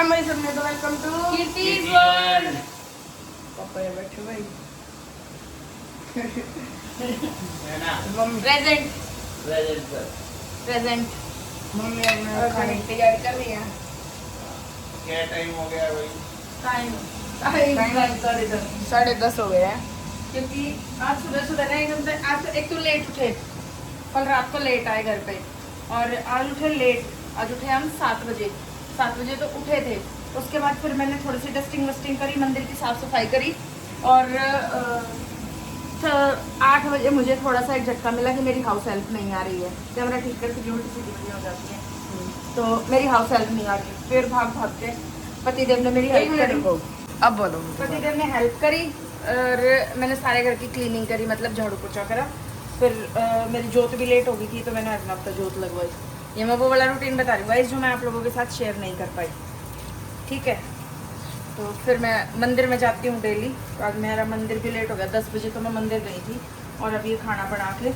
नमस्कार मेरी सबने तो वेलकम टू कीर्तिज वर्ल्ड। पापा ये बैठे भाई प्रेजेंट मम्मी अपना खाने की तैयारी कर रही है। क्या टाइम हो गया भाई? टाइम 10:30 हो गए हैं क्योंकि आज सुबह सुबह ना एकदम से आज एक तो लेट उठे, कल रात को लेट आए घर पे और आज उठे लेट। आज उठे हम 7 बजे तो उठे थे। उसके बाद फिर मैंने थोड़ी सी डस्टिंग वस्टिंग करी, मंदिर की साफ सफाई करी और 8 बजे मुझे थोड़ा सा एक झटका मिला कि मेरी हाउस हेल्प नहीं आ रही है। कैमरा ठीक करके जो उल्टी सीधी वीडियो हो जाती है तो मेरी हाउस हेल्प नहीं आ रही। फिर भाग के पतिदेव ने मेरी हेल्प करी। अब बोलो। पतिदेव ने हेल्प करी और मैंने सारे घर की क्लीनिंग करी, मतलब झाड़ू पोछा करा। फिर मेरी जोत भी लेट हो गई थी तो मैंने अपना हफ्ता जोत लगवाई। ये मैं वो वाला रूटीन बता रही हूँ गाइस जो मैं आप लोगों के साथ शेयर नहीं कर पाई, ठीक है। तो फिर मैं मंदिर में जाती हूँ डेली। तो आज मेरा मंदिर भी लेट हो गया, 10 बजे तो मैं मंदिर गई थी और अभी ये खाना बना के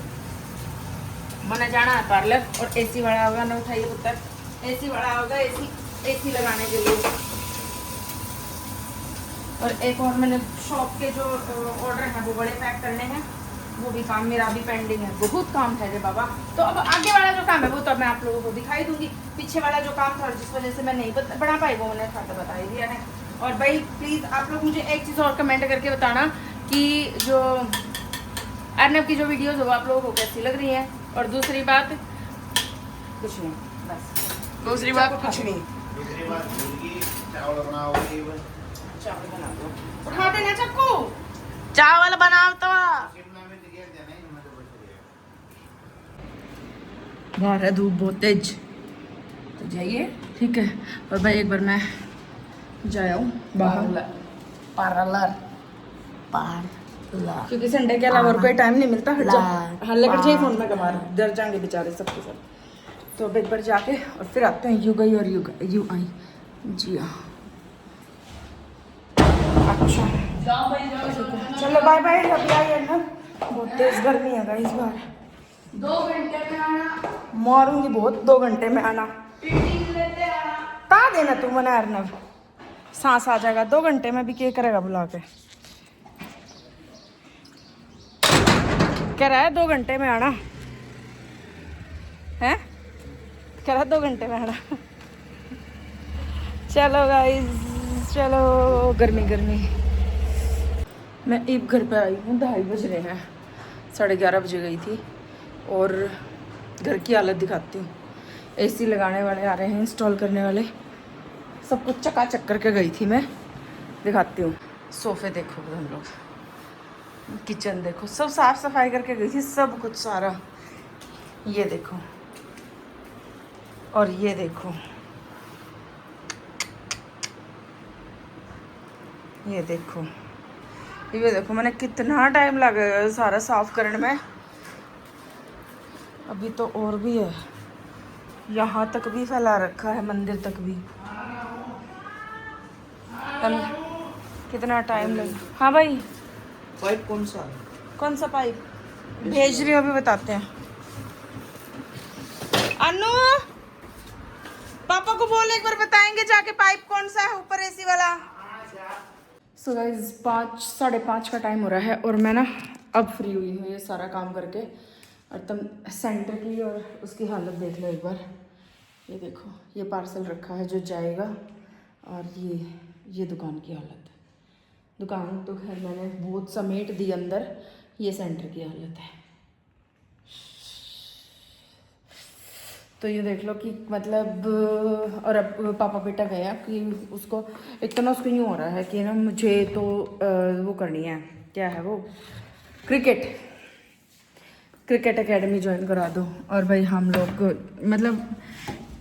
मैंने जाना है पार्लर। और एसी वाला होगा ना, उठाइए पुत्र, एसी वाला होगा, एसी लगाने के लिए। और एक और मैंने शॉप के जो ऑर्डर हैं वो बड़े पैक करने हैं, वो भी काम मेरा भी पेंडिंग है। बहुत काम है रे बाबा। तो अब आगे वाला जो काम है वो तो अब मैं आप लोगों को दिखाई दूंगी। पीछे वाला जो काम था जिस वजह से मैं नहीं बना पाई वो मैंने खाता बता ही दिया है। और भाई प्लीज़ आप लोग मुझे एक चीज़ और कमेंट करके बताना कि जो अर्नब की जो वीडियोज़ हो आप लोगों को कैसी लग रही हैं। और दूसरी बात कुछ नहीं, बस दूसरी बात कुछ नहीं। दूसरी बात मुर्गी चावल बनाओगी? चावल बना दो, उठा देना चक्कू। चावल बनाओ तो शिमला में तो गया था नहीं, मैं तो बच गया। बाहर है धूप बहुत तेज, तो जाइए ठीक है। और भाई एक बार मैं जाया हूँ बाहर पार्लर क्योंकि संडे के अलावा और कोई टाइम नहीं मिलता। हट जा, हाँ लेकर जाइए फोन में कमार डर जाएंगे बेचारे सबके सब। तो अब एक बार जाके और फिर आते हैं। यू गई और यू आई जी हाँ। अच्छा चलो बाय बाय। अभी आई ना, बहुत तेज गर्मी है इस बार। 2 घंटे में आना, मारूंगी बहुत। 2 घंटे में आना, कहा देना तू मना अर्नब, सांस आ जाएगा 2 घंटे में भी। क्या करेगा बुला के, कह रहा है 2 घंटे में आना है, कह रहा है 2 घंटे में आना। चलो गाइस चलो, गर्मी। मैं एक घर पे आई हूँ, 2:30 बज रहे हैं, 11:30 बजे गई थी। और घर की हालत दिखाती हूँ। एसी लगाने वाले आ रहे हैं, इंस्टॉल करने वाले, सब कुछ चकाचक करके गई थी मैं। दिखाती हूँ। सोफे देखो तुम लोग, किचन देखो, सब साफ सफाई करके गई थी, सब कुछ सारा। ये देखो और ये देखो, ये देखो मैंने कितना टाइम लगा सारा साफ करने में। अभी तो और भी है, यहाँ तक भी फैला रखा है, मंदिर तक भी। कितना टाइम लगा। हाँ भाई, पाइप कौन सा पाइप भेज रही हो अभी बताते हैं। अनु पापा को बोल, एक बार बताएंगे जाके पाइप कौन सा है ऊपर एसी वाला। सो गाइस 5-5:30 का टाइम हो रहा है और मैं ना अब फ्री हुई हूँ ये सारा काम करके। और तुम सेंटर की और उसकी हालत देख लो एक बार। ये देखो, ये पार्सल रखा है जो जाएगा। और ये दुकान की हालत, दुकान तो खैर मैंने बहुत समेट दी अंदर। ये सेंटर की हालत है। तो ये देख लो कि मतलब। और अब पापा बेटा गया कि उसको इतना उसको यूँ हो रहा है कि ना मुझे तो वो करनी है, क्या है वो, क्रिकेट एकेडमी ज्वाइन करा दो। और भाई हम लोग मतलब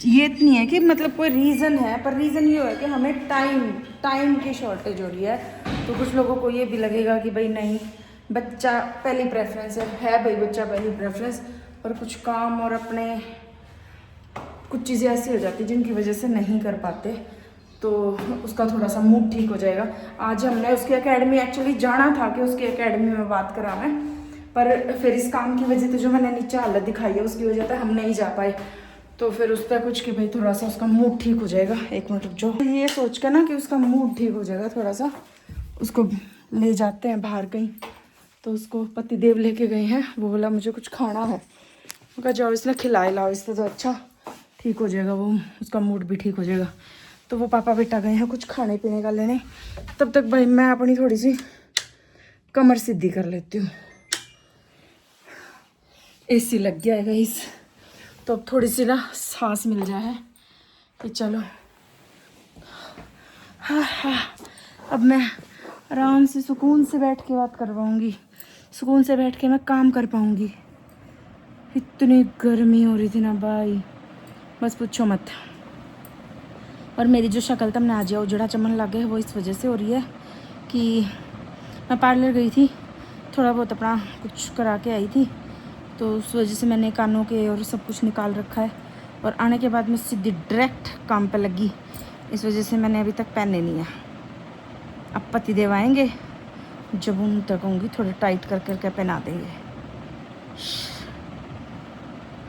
ये नहीं है कि मतलब कोई रीज़न है, पर रीज़न ये है कि हमें टाइम की शॉर्टेज हो रही है। तो कुछ लोगों को ये भी लगेगा कि भाई नहीं, बच्चा पहली प्रेफरेंस है भाई, बच्चा पहली प्रेफरेंस। और कुछ काम और अपने कुछ चीज़ें ऐसी हो जाती जिनकी वजह से नहीं कर पाते, तो उसका थोड़ा सा मूड ठीक हो जाएगा। आज हमने उसकी एकेडमी एक्चुअली जाना था कि उसकी एकेडमी में बात कराना है, पर फिर इस काम की वजह से जो मैंने नीचे हालत दिखाई है उसकी वजह से हम नहीं जा पाए। तो फिर उस पर कुछ कि भाई थोड़ा सा उसका मूड ठीक हो जाएगा। एक मिनट रुक जाओ। ये सोच कर ना कि उसका मूड ठीक हो जाएगा थोड़ा सा, उसको ले जाते हैं बाहर कहीं। तो उसको पतिदेव लेके गए हैं, वो बोला मुझे कुछ खाना है। वो कहा जाओ इसने खिलाए लाओ, इससे तो अच्छा ठीक हो जाएगा, वो उसका मूड भी ठीक हो जाएगा। तो वो पापा बेटा गए हैं कुछ खाने पीने का लेने। तब तक भाई मैं अपनी थोड़ी सी कमर सीधी कर लेती हूँ। एसी लग गया है गाइस, तो अब थोड़ी सी ना सांस मिल जाए कि चलो हाँ, अब मैं आराम से सुकून से बैठ के बात कर पाऊँगी, सुकून से बैठ के मैं काम कर पाऊँगी। इतनी गर्मी हो रही थी ना भाई, बस पूछो मत। और मेरी जो शक्ल तुमने आज उजड़ा चमन लग गया, वो इस वजह से हो रही है कि मैं पार्लर गई थी, थोड़ा बहुत अपना कुछ करा के आई थी, तो उस वजह से मैंने कानों के और सब कुछ निकाल रखा है। और आने के बाद मैं सीधी डायरेक्ट काम पे लगी, इस वजह से मैंने अभी तक पहने नहीं है। अब पतिदेव आएंगे, जब उन तक होंगी थोड़ा टाइट कर करके पहना देंगे।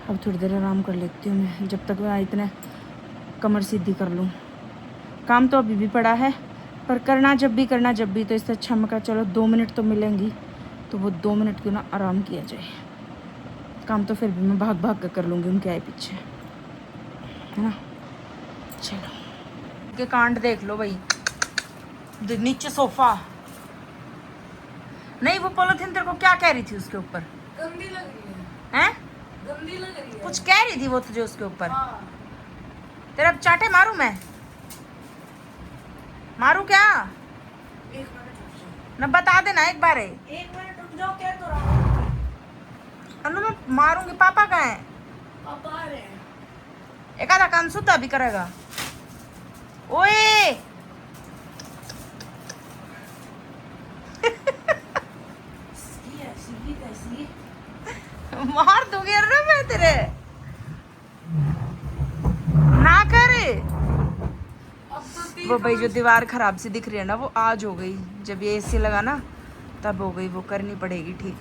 अब थोड़ी देर आराम कर लेती हूँ मैं, जब तक मैं इतने कमर सीधी कर लूँ। काम तो अभी भी पड़ा है, पर करना जब भी तो इससे अच्छा मैं कहा चलो 2 मिनट तो मिलेंगी, तो वो 2 मिनट क्यों ना आराम किया जाए। काम तो फिर भी मैं भाग भाग कर लूँगी उनके आए पीछे, है ना। चलो के कांड देख लो भाई, नीचे सोफा नहीं, वो पॉलिथीन तेरे को क्या कह रही थी उसके ऊपर? गंदी लग रही हैं? गंदी लग रही है। कुछ कह रही थी वो तुझे उसके ऊपर। तेरा अब चाटे मारूं मैं? मारूं क्या? 1 मिनट रुक जाओ। न बता देना एक बार। 1 मिनट रुक जाओ, क्या तो रहा हूँ। अनु मैं मारूंगी। पापा कहाँ हैं? पापा आ रहे हैं। एक आधा कान सुता भी करेगा। ओए ऐसी कैसी मार दूंगी अरे मैं तेरे, ना करे। अब तो वो भाई जो दीवार खराब सी दिख रही है ना, वो आज हो गई। जब ये एसी लगा ना तब हो गई, वो करनी पड़ेगी ठीक।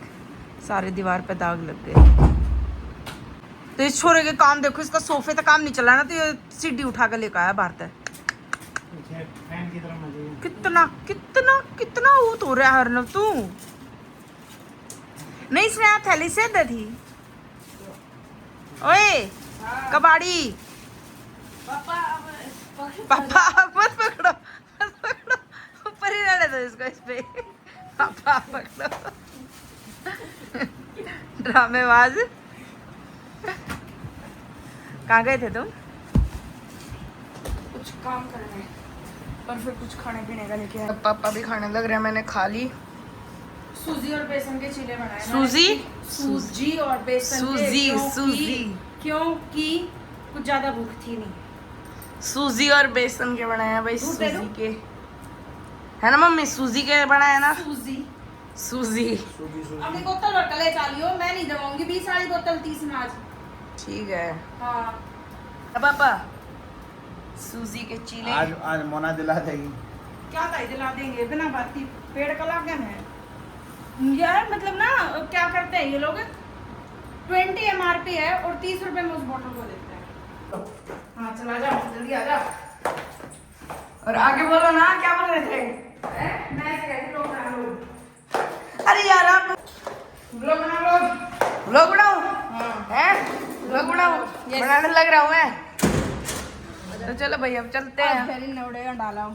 सारे दीवार पे दाग लग गए। तो इस छोरे के काम देखो, इसका सोफे तक काम नहीं चला ना, तो ये सीढ़ी उठा कर लेकर आया बाहर तक। फैन की तरह मजे। कितना कितना कितना ऊत हो रहा है हरनव तू। नहीं इसने यहाँ थैली से दे थी। ओए कबाड़ी, पापा पापा मत पकड़ो, मत पकड़ो, ऊपर ही रहने दो इसको, इस पे पापा पकड़ो। ड्रामेबाज। कहाँ गए थे तुम? कुछ काम करना है, और फिर कुछ खाने पीने का लेके आए। पापा भी खाने लग रहे हैं, मैंने खा ली। सूजी और बेसन के चीले बनाए। सूजी? सूजी और बेसन सूजी, के, सूजी। क्योंकि कुछ ज्यादा भूख थी नहीं। सूजी और बेसन के बनाए हैं भाई, दूध दे सूजी दो। के, है ना मम्मी? सूजी के बनाए ना, सूजी सूजी। अपनी बोतल भर के ले चलियो, मैं नहीं दबाऊंगी 20 वाली बोतल 30 में आज। ठीक है हाँ पापा, सूजी के चीले। आज मोना दिला देगी। क्या दाई दिला देंगे बिना बात की, पेड़ का लागे है यार। मतलब ना क्या करते हैं ये लोग, 20 MRP है और 30 रुपए में उस बोतल को देते हैं। हाँ चला जाओ, जल्दी आ जाओ। और आगे बोलो ना, क्या बोल रहे थे? मैं ऐसे कहती लोग बना लो। अरे यार आप व्लॉग बना लो। व्लॉग बनाओ? हैं? व्लॉग बनाओ? बनाने लग रहा हूँ मैं। तो चलो भाई अब चलते हैं। फिर इन नवड़े डाला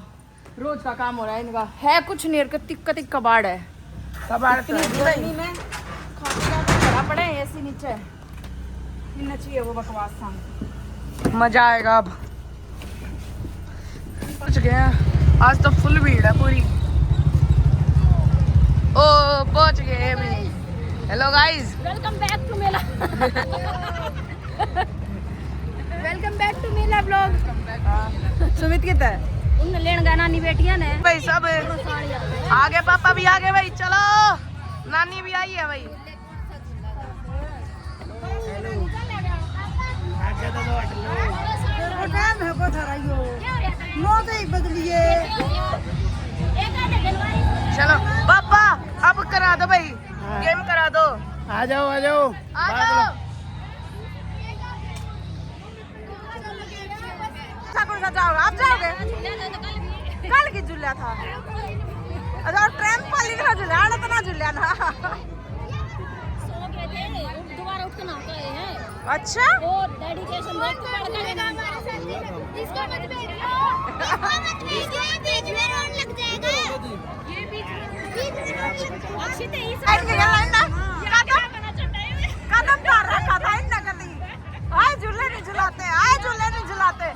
रोज का काम हो रहा है इनका, है कुछ नहीं, कतिक कबाड़ है। कबाड़ तो गर्मी में खाना खड़ा पड़े ऐसी नीचे इतना चाहिए वो बकवास था। मजा आएगा। अब पहुंच गए, आज तो फुल भीड़ है पूरी। ओ पहुंच गए। Hello guys, welcome back to mela. Welcome back to mela blog. Sumit कितना है? उन लेन गया नानी बेटियां ने भाई सब आगे, पापा भी आगे भाई, चलो नानी भी आई है भाई। चलो पापा अब करा दो भाई, गेम करा दो। आ जाओ आ जाओ। आ जाओ। जाओगे? आप जाओगे? कल की झूला था। अच्छा और ट्रैम्पोलिन का झूला आड़ा तो ना झूला ना। दोबारा उठ के नहाता है। अच्छा और डेडिकेशन देख के पढ़ के ना इसको मत भेजियो, बीच में रोड लग जाएगा। ये बीच में अच्छी तो इस इनके गला ना कदम मार रखा था इन नकली। आए झूले नहीं झुलाते, आए झूले नहीं झुलाते।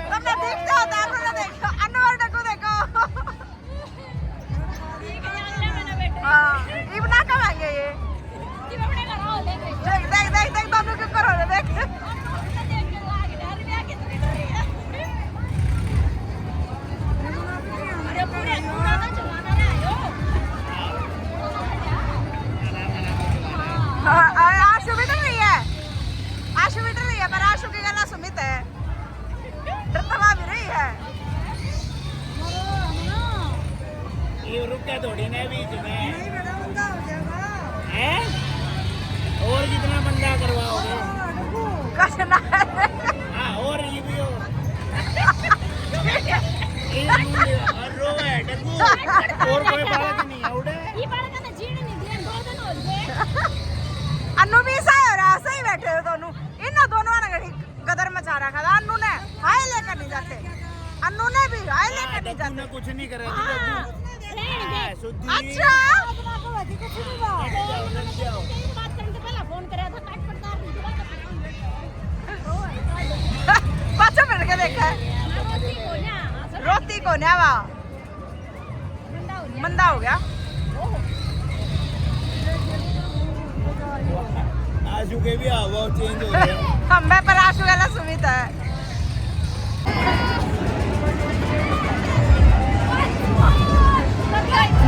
तुमने देखते हो तो देखो अनवर को देखो। हाँ इबना कब आएंगे ये? देख देख देख देख दोनों क्यों करो देख। आशु भी डर रही है, आशु भी डर रही है, पर आशु की गला सुमित है, डरतवा भी रही है। ये रुक के थोड़ी ना बीच में है। और कितना बंदा करवाओगे? कसना है। हाँ और ये भी हो। और रो है डब्बू। और कोई बात नहीं है उड़े। ये बालक का जीण नहीं दिया, 2 दिन हो गए। अन्नू भी सही हो रहा, सही बैठे हो दोनों। इन दोनों ने गदर मचा रखा था। अन्नू ने हाय लेकर नहीं जाते, अन्नू ने भी हाय लेकर नहीं डब्बू ने जाते। कुछ नहीं करा। अच्छा बात करने से पहले फोन कराया था, काट पड़ता है। पाछा मिल के देखा है। रोती को न्यावा मंदा हो गया। आशु के भी हवा चेंज हो गया। हम मैं पर आशु वाला सुमित है।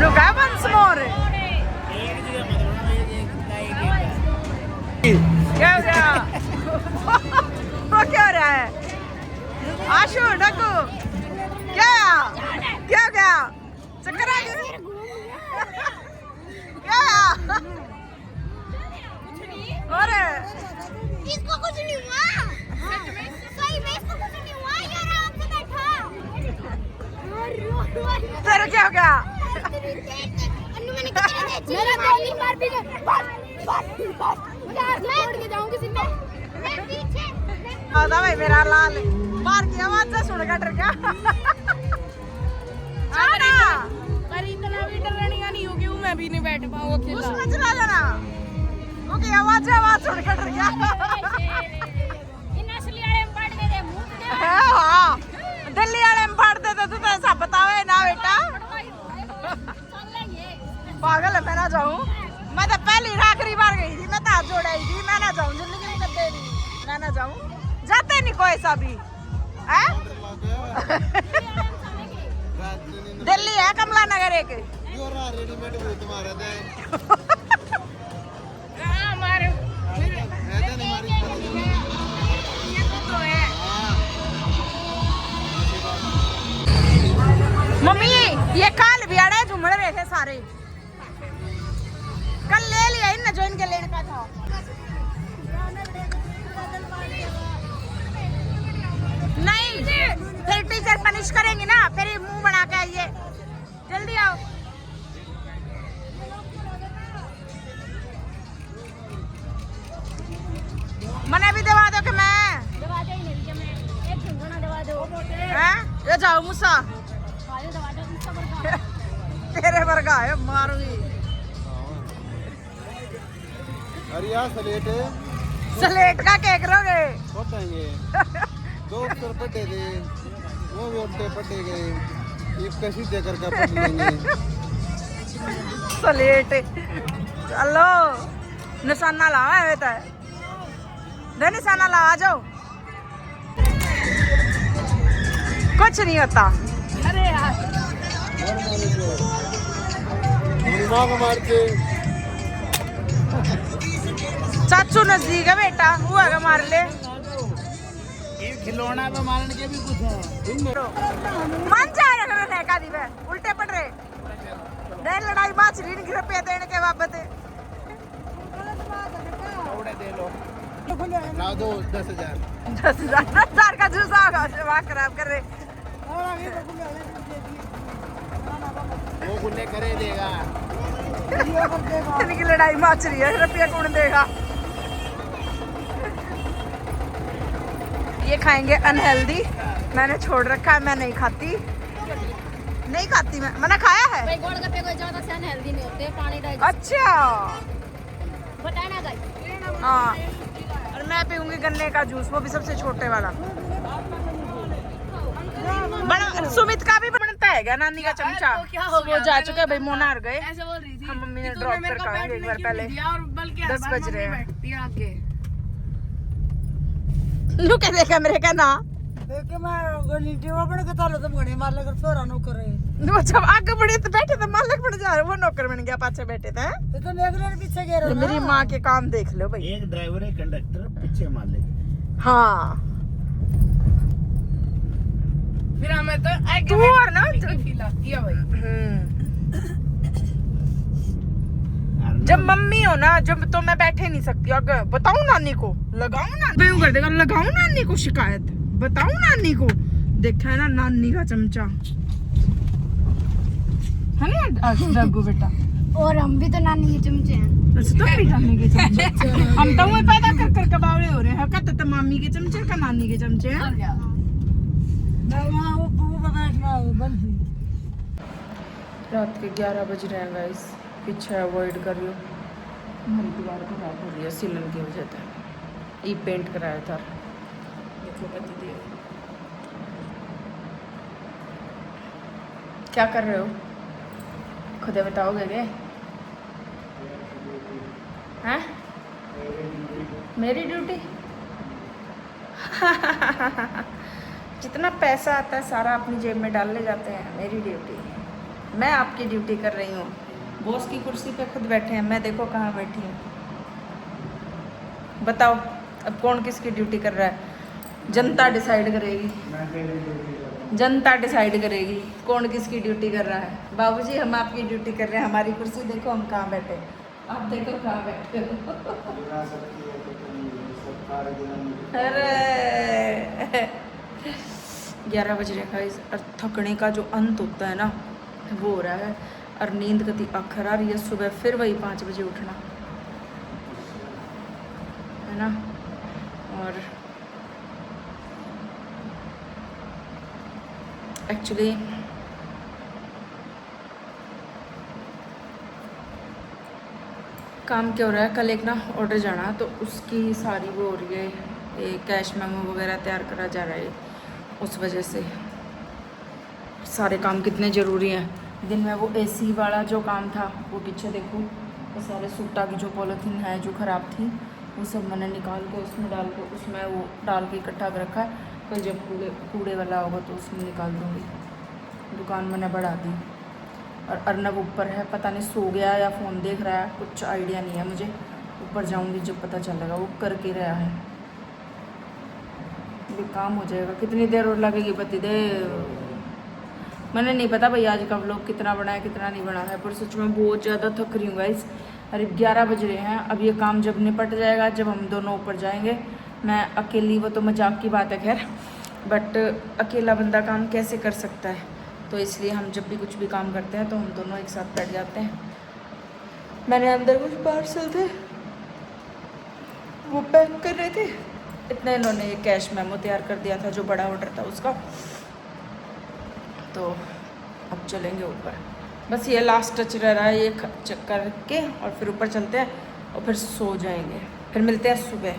रुका once more। एक जगह मत रोना, एक क्या हो गया? वो क्या हो रहा है? आशु डकू क्या क्या क्या चक्कर आ गया? क्या अरे इसको कुछ नहीं हुआ। सही में इसको कुछ नहीं हुआ, ये आराम से बैठा। तेरे क्या हो गया? अन्नू मैंने कितने मेरा गोली मार भी दे। बस मैं छोड़ के जाऊंगी सिंधे। मैं पीछे आदा भाई मेरा लाल बाहर की आवाज से सुन कर डर गया। आना पर इतना भी डरनी नहीं होगी, मैं भी नहीं बैठ पाऊँ अकेला। उसमें चला जाना। ओके आवाज सुन कर डर गया। इन असली वाले में पड़ गए मुंह दे। हाँ दिल्ली वाले में फाड़ देते तू तो ऐसा बतावे ना बेटा। पागल है, मैं ना जाऊँ। मैं तो पहली आखिरी बार गई थी, मैं तो हाथ जोड़ाई थी। मैं ना जाऊँ जिंदगी में कदे नहीं, मैं ना जाऊँ। जाते नहीं कोई सा भी है। दिल्ली है कमला नगर एक। रेडीमेड हुई तुम्हारे दे। हमारे मम्मी ये काल भी आड़े झूमड़ रहे थे सारे। कल ले लिया इन जो इनके लड़का था। नहीं फिर टीचर पनिश करेंगे ना, फिर ये मुंह बना के आइए। जल्दी आओ। मने भी दवा दो कि मैं दवा दे ही नहीं, मैं एक झुंझुना दवा दो। हैं ये जाओ मुसा खाली दवा दो, इसका बरका। तेरे वर्गा है मारूंगी। अरे यार सलेट स्लेट का केक रोगे? पटेंगे। 2 उत्तर पटे थे, वो वोटे पटे गए। एक कशी देकर का पट लेंगे। स्लेट चलो निशाना लाओ है तो दे निशाना लाओ, आ जाओ। कुछ नहीं होता। अरे यार दिमाग मार के चाचू नजदीक है बेटा, हुआ का मार ले। ये खिलौना पे मारने के भी कुछ है। मन जाए रखने का दिवे उल्टे पड़ रहे दे लड़ाई बात रीन रुपये देने के बाबत थोड़े दे लो। ला दो 10,000। 10,000 का जूस होगा, दिमाग खराब कर रहे। वो गुल्ले करे देगा। इनकी लड़ाई मच रही है, रुपया कौन देगा। ये खाएंगे अनहेल्दी, मैंने छोड़ रखा है, मैं नहीं खाती मैंने खाया है। भाई गोलगप्पे कोई ज्यादा से अनहेल्दी नहीं होते, पानी डाल। अच्छा बताना गाइस। हाँ, और मैं पीऊंगी गन्ने का जूस, वो भी सबसे छोटे वाला। बड़ा सुमित का भी बनता है क्या, नानी का चमचा। वो जा चुके हैं भाई, मोनार गए। हम मम्मी ने ड्रॉप कर खाएंगे एक बार पहले। 10 बज रहे हैं। लू के देखा मेरे का ना वो जब आगे बढ़े तो बैठे तो मालक बन जा रहे, वो नौकर बन गया, पाछे बैठे थे। तो मेरी माँ के काम देख लो भाई। एक ड्राइवर है, कंडक्टर पीछे मालिक। हाँ फिर हमें तो तू और ना खिलाती है भाई। जब मम्मी हो ना, जब तो मैं बैठे नहीं सकती। अगर बताऊं नानी को, लगाऊं नानी कर देगा, लगाऊं नानी को शिकायत, बताऊं नानी को। देखा है ना नानी का चमचा है ना डग्गू बेटा। और हम भी तो नानी के चमचे हैं। अच्छा तुम भी नानी के चमचे। हम तो वो पैदा कर कर कबावड़े हो रहे हैं। कहते तो मामी के चमचे का नानी के चमचे हैं। रात के 11 बज रहे हैं गाइस, पीछे अवॉइड करियो, हमारी दीवार खराब हो रही है सीलन की वजह से। ई पेंट कराया था, देखो पति देव। क्या कर रहे हो, खुद बताओगे क्या? हैं? मेरी ड्यूटी जितना पैसा आता है सारा अपनी जेब में डाल ले जाते हैं। मेरी ड्यूटी, मैं आपकी ड्यूटी कर रही हूँ। बॉस की कुर्सी पे खुद बैठे हैं, मैं देखो कहाँ बैठी हूँ। बताओ अब कौन किसकी ड्यूटी कर रहा है? जनता डिसाइड करेगी, जनता डिसाइड करेगी कौन किसकी ड्यूटी कर रहा है। बाबूजी हम आपकी ड्यूटी कर रहे हैं, हमारी कुर्सी देखो हम कहाँ बैठे, आप देखो कहाँ बैठे हो। अरे 11 बज रहे गाइस, और थकने का जो अंत होता है ना वो हो रहा है, और नींद गति आखिर आ रही है। सुबह फिर वही 5 बजे उठना है ना। और एक्चुअली काम क्या हो रहा है, कल एक ना ऑर्डर जाना, तो उसकी सारी वो हो रही है, ये कैश मेमो वगैरह तैयार करा जा रहा है। उस वजह से सारे काम कितने ज़रूरी हैं। दिन में वो एसी वाला जो काम था वो पीछे देखो, वो सारे सूटा की जो पॉलीथीन है जो ख़राब थी वो सब मैंने निकाल के उसमें डाल के, उसमें वो डाल के इकट्ठा कर रखा है। कल जब कूड़े वाला होगा तो उसमें निकाल दूँगी। दुकान मैंने बढ़ा दी, और अर्नब ऊपर है, पता नहीं सो गया या फ़ोन देख रहा है, कुछ आइडिया नहीं है मुझे। ऊपर जाऊँगी जब पता चलेगा। वो करके रहा है, ये काम हो जाएगा। कितनी देर और लगेगी पति देव, मैंने नहीं पता भाई आज का व्लॉग कितना बना है कितना नहीं बना है, पर सच में बहुत ज़्यादा थक रही हूँ गाइस। अरे 11 बज रहे हैं। अब ये काम जब निपट जाएगा, जब हम दोनों ऊपर जाएंगे, मैं अकेली, वो तो मजाक की बात है खैर, बट अकेला बंदा काम कैसे कर सकता है, तो इसलिए हम जब भी कुछ भी काम करते हैं तो हम दोनों एक साथ बैठ जाते हैं। मैंने अंदर कुछ पार्सल थे वो पैक कर रहे थे, इतना इन्होंने ये कैश मेमो तैयार कर दिया था जो बड़ा ऑर्डर था उसका। तो अब चलेंगे ऊपर, बस ये लास्ट टच रह रहा है, ये चेक करके और फिर ऊपर चलते हैं और फिर सो जाएंगे। फिर मिलते हैं सुबह।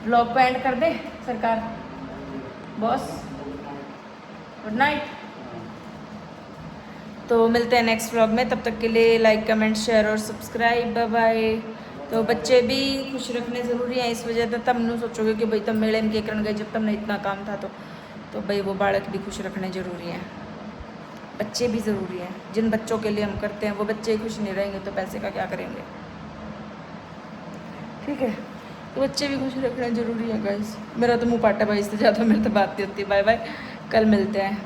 व्लॉग को एंड कर दे सरकार बॉस, गुड नाइट। तो मिलते हैं नेक्स्ट व्लॉग में, तब तक के लिए लाइक कमेंट शेयर और सब्सक्राइब, बाय बाय। तो बच्चे भी खुश रखने ज़रूरी हैं, इस वजह से तब नहीं सोचोगे कि भाई तब मेले में करण गए जब तब नहीं इतना काम था, तो भाई वो बालक भी खुश रखने ज़रूरी हैं, बच्चे भी ज़रूरी हैं। जिन बच्चों के लिए हम करते हैं वो बच्चे ही खुश नहीं रहेंगे तो पैसे का क्या करेंगे, ठीक है। तो बच्चे भी खुश रखना ज़रूरी है गाइस। मेरा तो मुँह पाटा भाई, इससे ज़्यादा मेरे तो बात नहीं होती। बाय बाय, कल मिलते हैं।